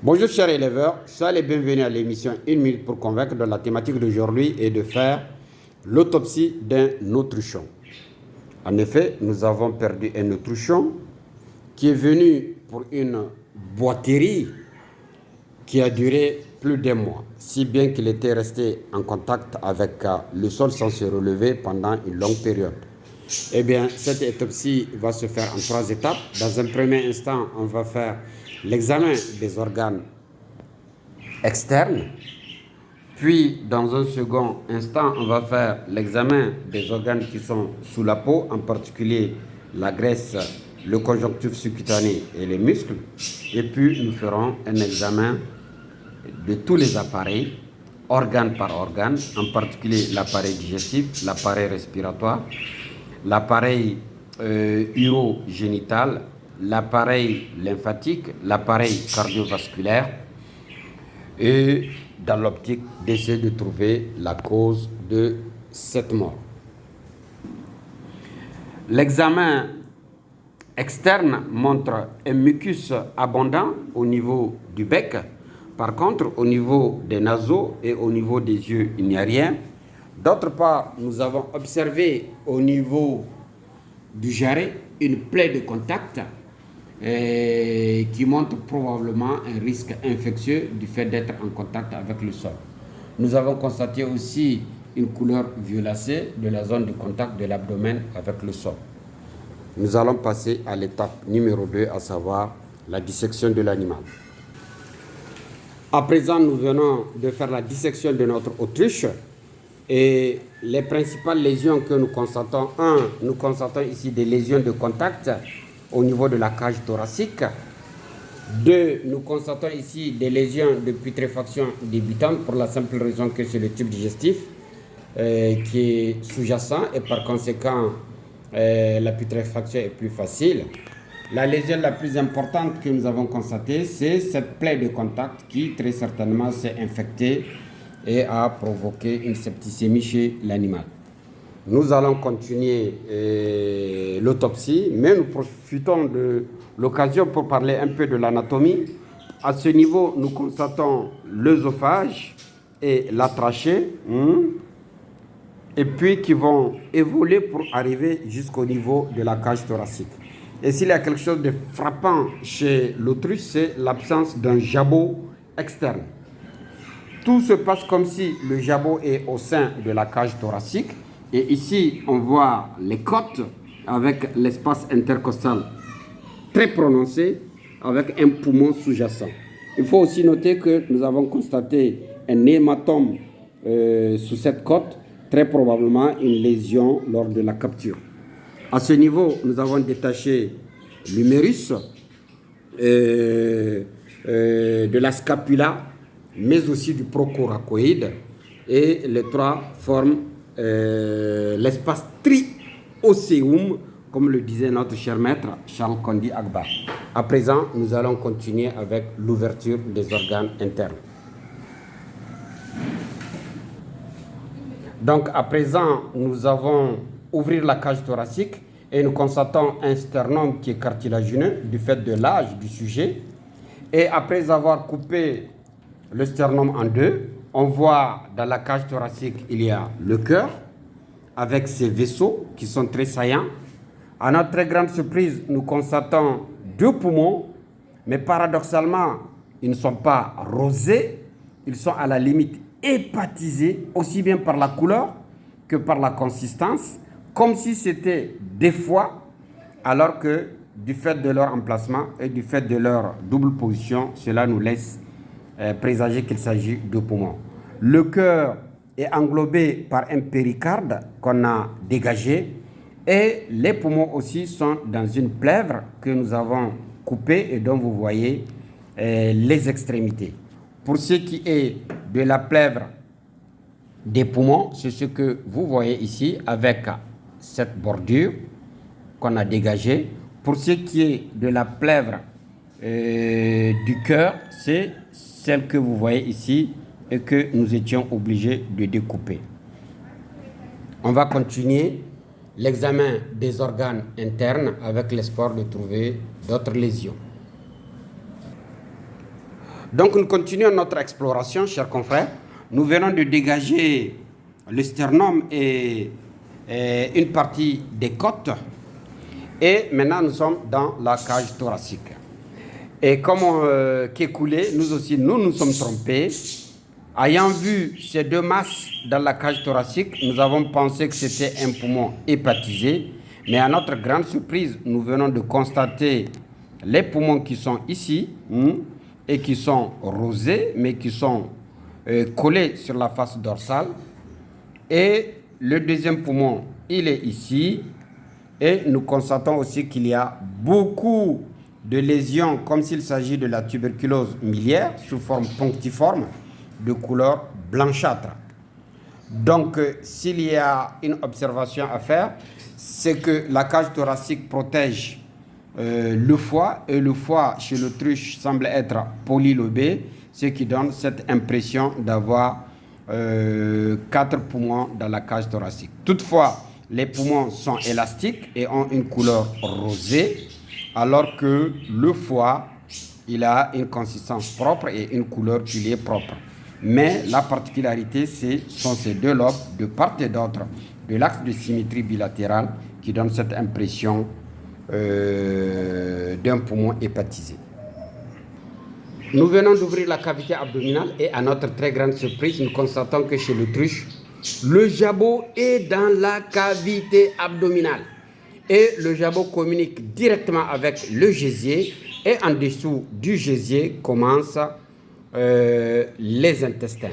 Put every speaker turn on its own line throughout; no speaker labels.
Bonjour chers élèves, soyez les bienvenus à l'émission 1 minute pour convaincre dont la thématique d'aujourd'hui est de faire l'autopsie d'un autruchon. En effet, nous avons perdu un autruchon qui est venu pour une boiterie qui a duré plus d'un mois, si bien qu'il était resté en contact avec le sol sans se relever pendant une longue période. Eh bien, cette autopsie va se faire en 3 étapes. Dans un premier instant, on va faire l'examen des organes externes. Puis, dans un second instant, on va faire l'examen des organes qui sont sous la peau, en particulier la graisse, le conjonctif sous-cutané et les muscles. Et puis, nous ferons un examen de tous les appareils, organe par organe, en particulier l'appareil digestif, l'appareil respiratoire, l'appareil urogénital, l'appareil lymphatique, l'appareil cardiovasculaire, et dans l'optique d'essayer de trouver la cause de cette mort. L'examen externe montre un mucus abondant au niveau du bec. Par contre, au niveau des naseaux et au niveau des yeux, il n'y a rien. D'autre part, nous avons observé au niveau du jarret une plaie de contact qui montre probablement un risque infectieux du fait d'être en contact avec le sol. Nous avons constaté aussi une couleur violacée de la zone de contact de l'abdomen avec le sol. Nous allons passer à l'étape numéro 2, à savoir la dissection de l'animal. À présent, nous venons de faire la dissection de notre autruche. Et les principales lésions que nous constatons, nous constatons ici des lésions de contact au niveau de la cage thoracique. 2, nous constatons ici des lésions de putréfaction débutante pour la simple raison que c'est le tube digestif qui est sous-jacent et par conséquent la putréfaction est plus facile. La lésion la plus importante que nous avons constatée, c'est cette plaie de contact qui très certainement s'est infectée et a provoqué une septicémie chez l'animal. Nous allons continuer l'autopsie, mais nous profitons de l'occasion pour parler un peu de l'anatomie. À ce niveau, nous constatons l'œsophage et la trachée, et puis qui vont évoluer pour arriver jusqu'au niveau de la cage thoracique. Et s'il y a quelque chose de frappant chez l'autruche, c'est l'absence d'un jabot externe. Tout se passe comme si le jabot est au sein de la cage thoracique. Et ici, on voit les côtes avec l'espace intercostal très prononcé, avec un poumon sous-jacent. Il faut aussi noter que nous avons constaté un hématome sous cette côte, très probablement une lésion lors de la capture. À ce niveau, nous avons détaché l'humérus de la scapula, mais aussi du procoracoïde, et les 3 forment l'espace triocéum, comme le disait notre cher maître Charles Kondi Agba. À présent, nous allons continuer avec l'ouverture des organes internes. Donc, à présent, nous allons ouvrir la cage thoracique et nous constatons un sternum qui est cartilagineux du fait de l'âge du sujet. Et après avoir coupé le sternum en 2, on voit dans la cage thoracique, il y a le cœur avec ses vaisseaux qui sont très saillants. À notre très grande surprise, nous constatons 2 poumons, mais paradoxalement, ils ne sont pas rosés, ils sont à la limite hépatisés, aussi bien par la couleur que par la consistance, comme si c'était des foies, alors que du fait de leur emplacement et du fait de leur double position, cela nous laisse présager qu'il s'agit de poumons. Le cœur est englobé par un péricarde qu'on a dégagé et les poumons aussi sont dans une plèvre que nous avons coupée et dont vous voyez les extrémités. Pour ce qui est de la plèvre des poumons, c'est ce que vous voyez ici avec cette bordure qu'on a dégagée. Pour ce qui est de la plèvre du cœur, c'est celle que vous voyez ici et que nous étions obligés de découper. On va continuer l'examen des organes internes avec l'espoir de trouver d'autres lésions. Donc nous continuons notre exploration, chers confrères. Nous venons de dégager le sternum et une partie des côtes. Et maintenant nous sommes dans la cage thoracique. Et comme Kekoulé, nous aussi, nous sommes trompés. Ayant vu ces deux masses dans la cage thoracique, nous avons pensé que c'était un poumon hépatisé. Mais à notre grande surprise, nous venons de constater les poumons qui sont ici et qui sont rosés, mais qui sont collés sur la face dorsale. Et le deuxième poumon, il est ici. Et nous constatons aussi qu'il y a beaucoup de lésions, comme s'il s'agit de la tuberculose miliaire, sous forme punctiforme, de couleur blanchâtre. Donc, s'il y a une observation à faire, c'est que la cage thoracique protège le foie, et le foie chez l'autruche semble être polylobé, ce qui donne cette impression d'avoir 4 poumons dans la cage thoracique. Toutefois, les poumons sont élastiques et ont une couleur rosée, alors que le foie, il a une consistance propre et une couleur qui lui est propre. Mais la particularité, sont ces deux lobes de part et d'autre de l'axe de symétrie bilatérale qui donne cette impression d'un poumon hépatisé. Nous venons d'ouvrir la cavité abdominale et à notre très grande surprise, nous constatons que chez l'autruche, le jabot est dans la cavité abdominale. Et le jabot communique directement avec le gésier et en dessous du gésier commencent les intestins.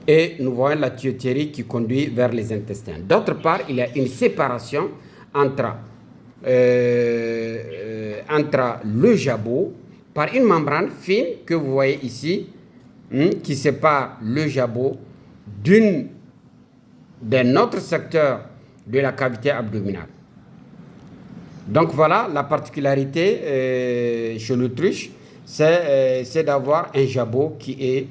Et nous voyons la tuyauterie qui conduit vers les intestins. D'autre part, il y a une séparation entre le jabot par une membrane fine que vous voyez ici qui sépare le jabot d'un autre secteur de la cavité abdominale. Donc voilà la particularité chez l'autruche, c'est d'avoir un jabot qui est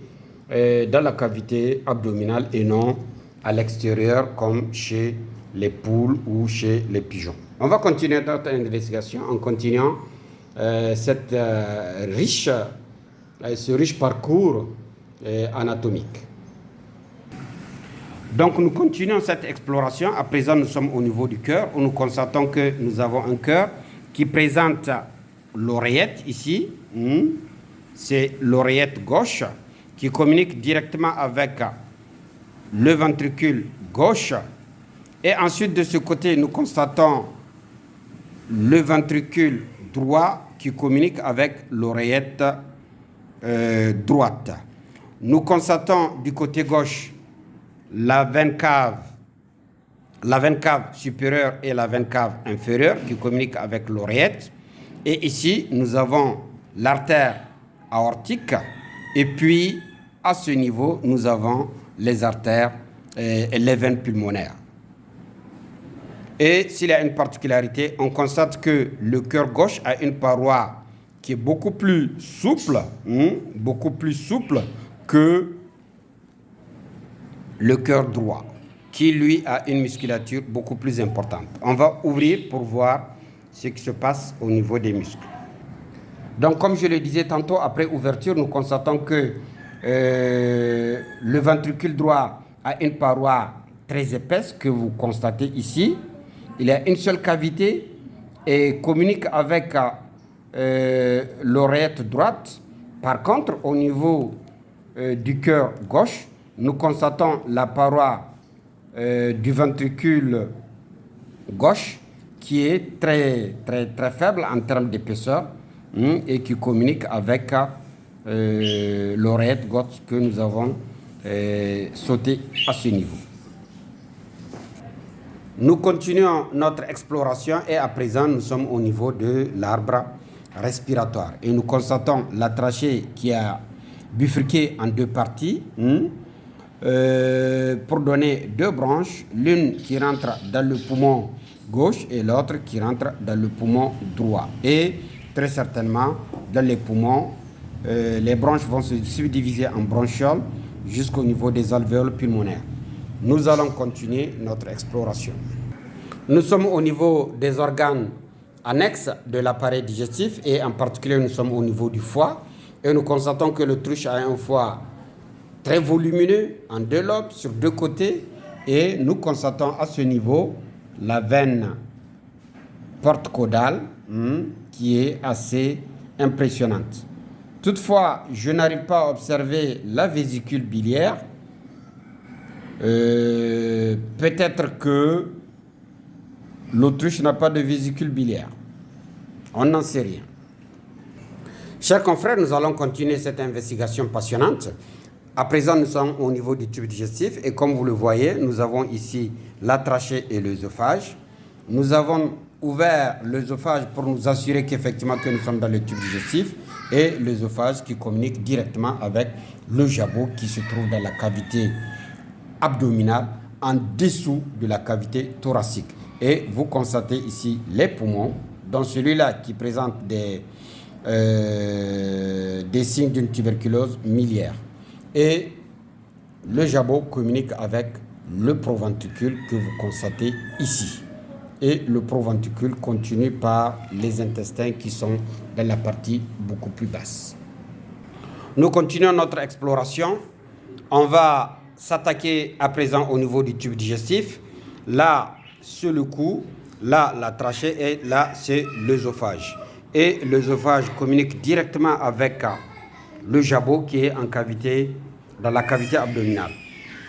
dans la cavité abdominale et non à l'extérieur comme chez les poules ou chez les pigeons. On va continuer notre investigation en continuant ce riche parcours anatomique. Donc nous continuons cette exploration. À présent, nous sommes au niveau du cœur où nous constatons que nous avons un cœur qui présente l'oreillette ici. C'est l'oreillette gauche qui communique directement avec le ventricule gauche. Et ensuite, de ce côté, nous constatons le ventricule droit qui communique avec l'oreillette droite. Nous constatons du côté gauche la veine cave supérieure et la veine cave inférieure qui communiquent avec l'oreillette. Et ici, nous avons l'artère aortique. Et puis, à ce niveau, nous avons les artères et les veines pulmonaires. Et s'il y a une particularité, on constate que le cœur gauche a une paroi qui est beaucoup plus souple que le cœur droit, qui lui a une musculature beaucoup plus importante. On va ouvrir pour voir ce qui se passe au niveau des muscles. Donc, comme je le disais tantôt, après ouverture, nous constatons que le ventricule droit a une paroi très épaisse que vous constatez ici. Il a une seule cavité et communique avec l'oreillette droite. Par contre, au niveau du cœur gauche, nous constatons la paroi du ventricule gauche qui est très faible en termes d'épaisseur et qui communique avec l'oreillette gauche que nous avons sauté à ce niveau. Nous continuons notre exploration et à présent nous sommes au niveau de l'arbre respiratoire et nous constatons la trachée qui a bifurqué en deux parties pour donner deux branches, l'une qui rentre dans le poumon gauche et l'autre qui rentre dans le poumon droit. Et très certainement, dans les poumons, les branches vont se subdiviser en bronchioles jusqu'au niveau des alvéoles pulmonaires. Nous allons continuer notre exploration. Nous sommes au niveau des organes annexes de l'appareil digestif et en particulier nous sommes au niveau du foie Et nous constatons que l'autruche a un foie très volumineux, en 2 lobes, sur 2 côtés. Et nous constatons à ce niveau la veine porte-caudale qui est assez impressionnante. Toutefois, je n'arrive pas à observer la vésicule biliaire. Peut-être que l'autruche n'a pas de vésicule biliaire. On n'en sait rien. Chers confrères, nous allons continuer cette investigation passionnante. À présent, nous sommes au niveau du tube digestif et comme vous le voyez, nous avons ici la trachée et l'œsophage. Nous avons ouvert l'œsophage pour nous assurer qu'effectivement que nous sommes dans le tube digestif et l'œsophage qui communique directement avec le jabot qui se trouve dans la cavité abdominale en dessous de la cavité thoracique. Et vous constatez ici les poumons, dont celui-là qui présente des signes d'une tuberculose miliaire. Et le jabot communique avec le proventricule que vous constatez ici. Et le proventricule continue par les intestins qui sont dans la partie beaucoup plus basse. Nous continuons notre exploration. On va s'attaquer à présent au niveau du tube digestif. Là, c'est le cou, là, la trachée et là, c'est l'œsophage. Et l'œsophage communique directement avec le jabot qui est dans la cavité abdominale.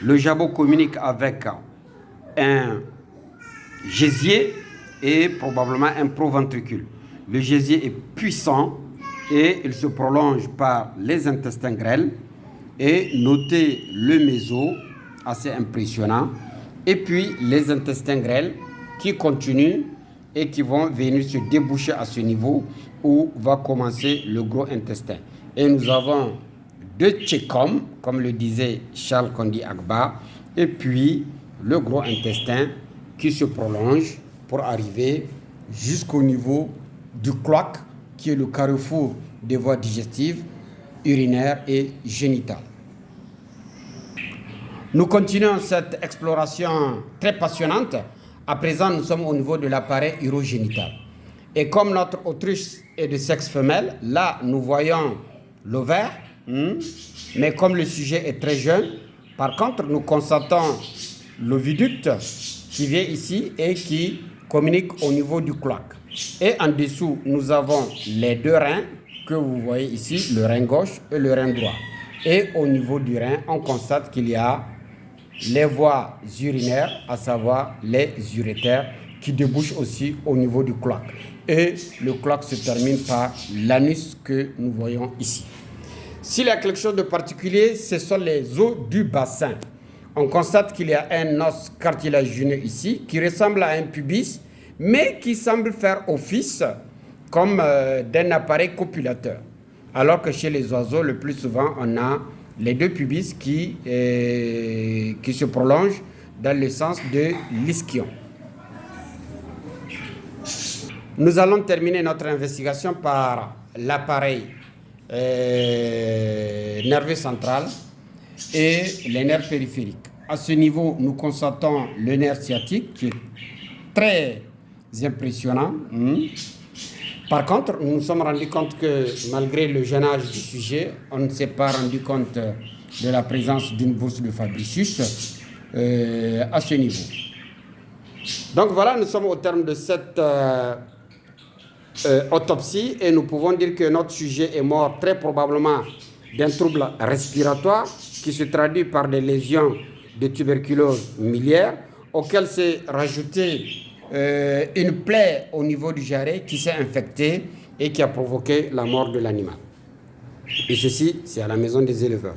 Le jabot communique avec un gésier et probablement un proventricule. Le gésier est puissant et il se prolonge par les intestins grêles. Et notez le méso, assez impressionnant. Et puis les intestins grêles qui continuent et qui vont venir se déboucher à ce niveau où va commencer le gros intestin. Et nous avons 2 tchécoms, comme le disait Charles Kondi Agba, et puis le gros intestin qui se prolonge pour arriver jusqu'au niveau du cloaque, qui est le carrefour des voies digestives, urinaires et génitales. Nous continuons cette exploration très passionnante. À présent, nous sommes au niveau de l'appareil urogénital. Et comme notre autruche est de sexe femelle, là, nous voyons l'ovaire. Mais comme le sujet est très jeune, par contre, nous constatons l'oviducte qui vient ici et qui communique au niveau du cloaque. Et en dessous, nous avons les 2 reins que vous voyez ici, le rein gauche et le rein droit. Et au niveau du rein, on constate qu'il y a les voies urinaires, à savoir les urétères, qui débouchent aussi au niveau du cloaque. Et le cloaque se termine par l'anus que nous voyons ici. S'il y a quelque chose de particulier, ce sont les os du bassin. On constate qu'il y a un os cartilagineux ici qui ressemble à un pubis, mais qui semble faire office comme d'un appareil copulateur. Alors que chez les oiseaux, le plus souvent, on a les 2 pubis qui se prolongent dans le sens de l'ischion. Nous allons terminer notre investigation par l'appareil nerveux central et les nerfs périphériques. À ce niveau, nous constatons le nerf sciatique qui est très impressionnant. Par contre, nous nous sommes rendus compte que malgré le jeune âge du sujet, on ne s'est pas rendu compte de la présence d'une bourse de Fabricius à ce niveau. Donc voilà, nous sommes au terme de cette autopsie et nous pouvons dire que notre sujet est mort très probablement d'un trouble respiratoire qui se traduit par des lésions de tuberculose miliaire auquel s'est rajoutée une plaie au niveau du jarret qui s'est infectée et qui a provoqué la mort de l'animal. Et ceci, c'est à la maison des éleveurs.